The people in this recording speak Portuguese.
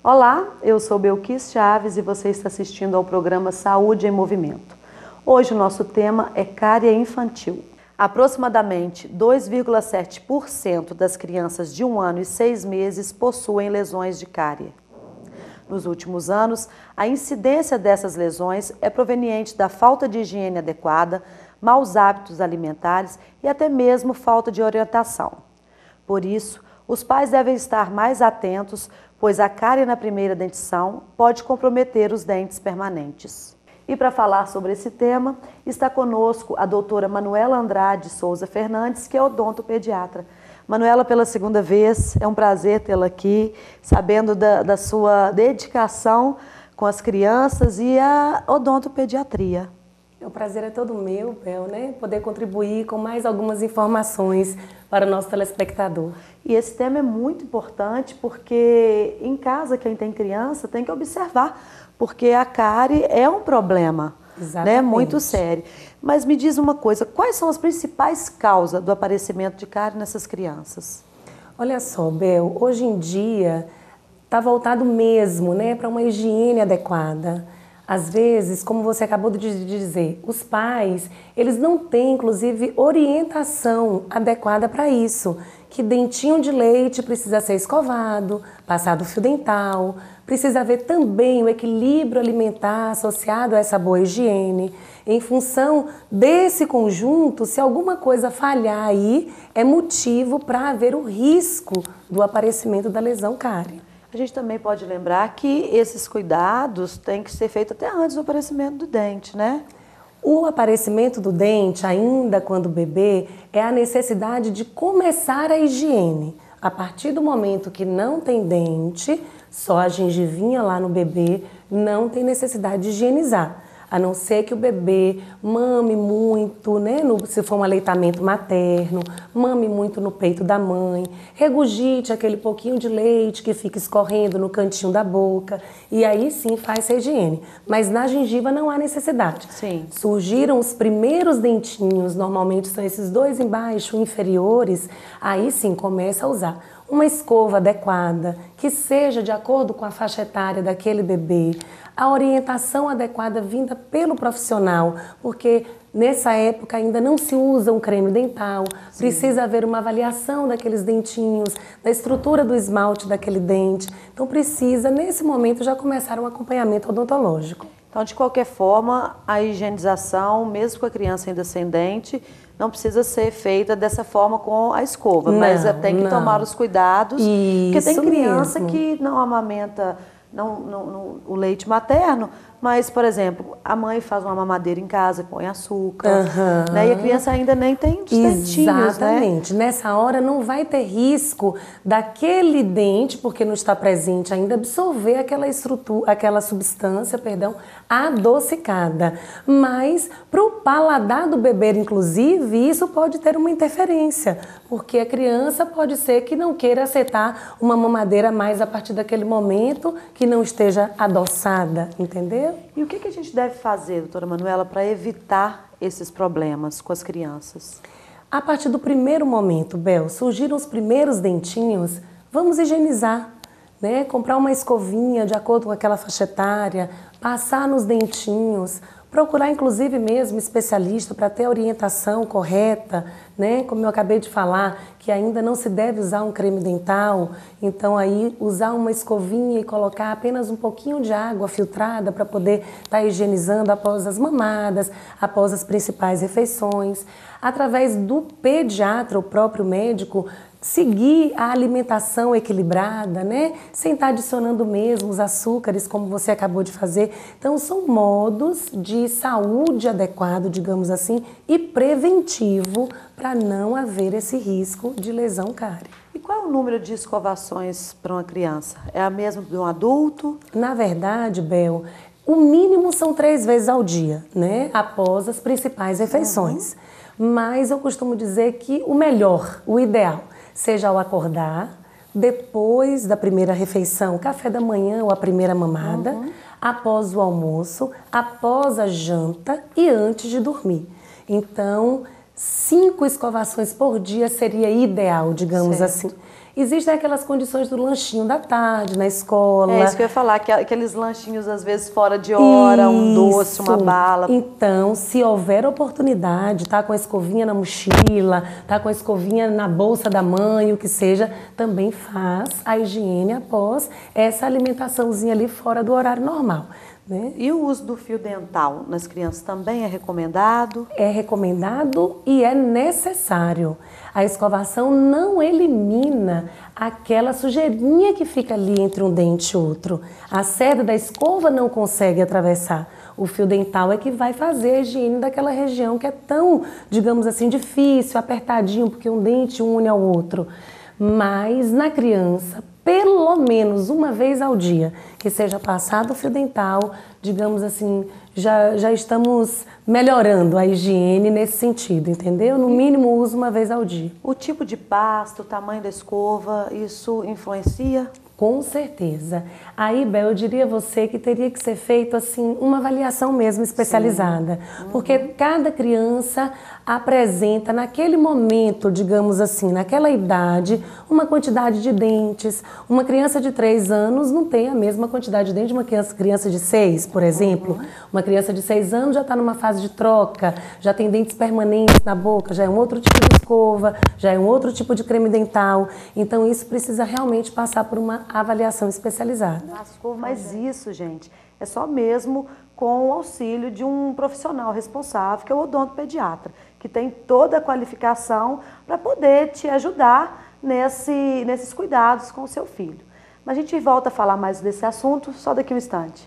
Olá, eu sou Belkis Chaves e você está assistindo ao programa Saúde em Movimento. Hoje o nosso tema é cárie infantil. Aproximadamente 2,7% das crianças de 1 ano e 6 meses possuem lesões de cárie. Nos últimos anos, a incidência dessas lesões é proveniente da falta de higiene adequada, maus hábitos alimentares e até mesmo falta de orientação. Por isso, os pais devem estar mais atentos, pois a cárie na primeira dentição pode comprometer os dentes permanentes. E para falar sobre esse tema, está conosco a doutora Manuela Andrade Souza Fernandes, que é odontopediatra. Manuela, pela segunda vez, é um prazer tê-la aqui, sabendo da sua dedicação com as crianças e a odontopediatria. O prazer é todo meu, Bel, né? Poder contribuir com mais algumas informações para o nosso telespectador. E esse tema é muito importante porque em casa quem tem criança tem que observar, porque a cárie é um problema, né, muito sério. Mas me diz uma coisa, quais são as principais causas do aparecimento de cárie nessas crianças? Olha só, Bel, hoje em dia está voltado mesmo, né, para uma higiene adequada. Às vezes, como você acabou de dizer, os pais, eles não têm, inclusive, orientação adequada para isso. Que dentinho de leite precisa ser escovado, passado fio dental, precisa haver também o equilíbrio alimentar associado a essa boa higiene. Em função desse conjunto, se alguma coisa falhar aí, é motivo para haver o risco do aparecimento da lesão cárie. A gente também pode lembrar que esses cuidados têm que ser feitos até antes do aparecimento do dente, né? O aparecimento do dente, ainda quando bebê, é a necessidade de começar a higiene. A partir do momento que não tem dente, só a gengivinha lá no bebê, não tem necessidade de higienizar. A não ser que o bebê mame muito, né, se for um aleitamento materno, mame muito no peito da mãe, regurgite aquele pouquinho de leite que fica escorrendo no cantinho da boca, e aí sim faz a higiene. Mas na gengiva não há necessidade. Sim. Surgiram os primeiros dentinhos, normalmente são esses dois embaixo, inferiores, aí sim começa a usar uma escova adequada, que seja de acordo com a faixa etária daquele bebê, a orientação adequada vinda pelo profissional, porque nessa época ainda não se usa um creme dental, precisa haver uma avaliação daqueles dentinhos, da estrutura do esmalte daquele dente, então precisa nesse momento já começar um acompanhamento odontológico. Então, de qualquer forma, a higienização, mesmo com a criança ainda sem dente, não precisa ser feita dessa forma com a escova, mas tem que tomar os cuidados, porque tem criança que não amamenta o leite materno, mas, por exemplo, a mãe faz uma mamadeira em casa, põe açúcar, né? E a criança ainda nem tem os dentinhos, exatamente. Né? Nessa hora não vai ter risco daquele dente, porque não está presente ainda, absorver aquela estrutura, aquela substância, adocicada. Mas para o paladar do bebê, inclusive, isso pode ter uma interferência, porque a criança pode ser que não queira aceitar uma mamadeira mais a partir daquele momento que não esteja adoçada, entendeu? E o que a gente deve fazer, doutora Manuela, para evitar esses problemas com as crianças? A partir do primeiro momento, Bel, surgiram os primeiros dentinhos, vamos higienizar, né? Comprar uma escovinha de acordo com aquela faixa etária, passar nos dentinhos, procurar inclusive mesmo especialista para ter a orientação correta, né? Como eu acabei de falar, que ainda não se deve usar um creme dental, então aí usar uma escovinha e colocar apenas um pouquinho de água filtrada para poder estar higienizando após as mamadas, após as principais refeições. Através do pediatra, o próprio médico, seguir a alimentação equilibrada, né? Sem estar adicionando mesmo os açúcares, como você acabou de fazer. Então, são modos de saúde adequado, digamos assim, e preventivo para não haver esse risco de lesão cárie. E qual é o número de escovações para uma criança? É a mesma de um adulto? Na verdade, Bel, o mínimo são 3 vezes ao dia, né? Após as principais refeições. Mas eu costumo dizer que o melhor, o ideal, seja ao acordar, depois da primeira refeição, café da manhã ou a primeira mamada, após o almoço, após a janta e antes de dormir. Então, 5 escovações por dia seria ideal, digamos assim. Existem aquelas condições do lanchinho da tarde, na escola. É isso que eu ia falar, que aqueles lanchinhos às vezes fora de hora, um doce, uma bala. Então, se houver oportunidade, tá com a escovinha na mochila, tá com a escovinha na bolsa da mãe, o que seja, também faz a higiene após essa alimentaçãozinha ali fora do horário normal. Né? E o uso do fio dental nas crianças também é recomendado? É recomendado e é necessário. A escovação não elimina aquela sujeirinha que fica ali entre um dente e outro. A cerda da escova não consegue atravessar. O fio dental é que vai fazer a higiene daquela região que é tão, digamos assim, difícil, apertadinho, porque um dente une ao outro. Mas na criança, pelo menos uma vez ao dia, que seja passado o fio dental, digamos assim, já estamos melhorando a higiene nesse sentido, entendeu? No mínimo uso uma vez ao dia. O tipo de pasta, o tamanho da escova, isso influencia? Com certeza. Aí, Bel, eu diria a você que teria que ser feito assim uma avaliação mesmo especializada, porque cada criança apresenta naquele momento, digamos assim, naquela idade, uma quantidade de dentes. Uma criança de 3 anos não tem a mesma quantidade de dentes de uma criança de 6, por exemplo. Uma criança de 6 anos já está numa fase de troca, já tem dentes permanentes na boca, já é um outro tipo de escova, já é um outro tipo de creme dental. Então isso precisa realmente passar por uma avaliação especializada. Mas isso, gente, é só mesmo com o auxílio de um profissional responsável, que é o odontopediatra, que tem toda a qualificação para poder te ajudar nesses cuidados com o seu filho. Mas a gente volta a falar mais desse assunto só daqui a um instante.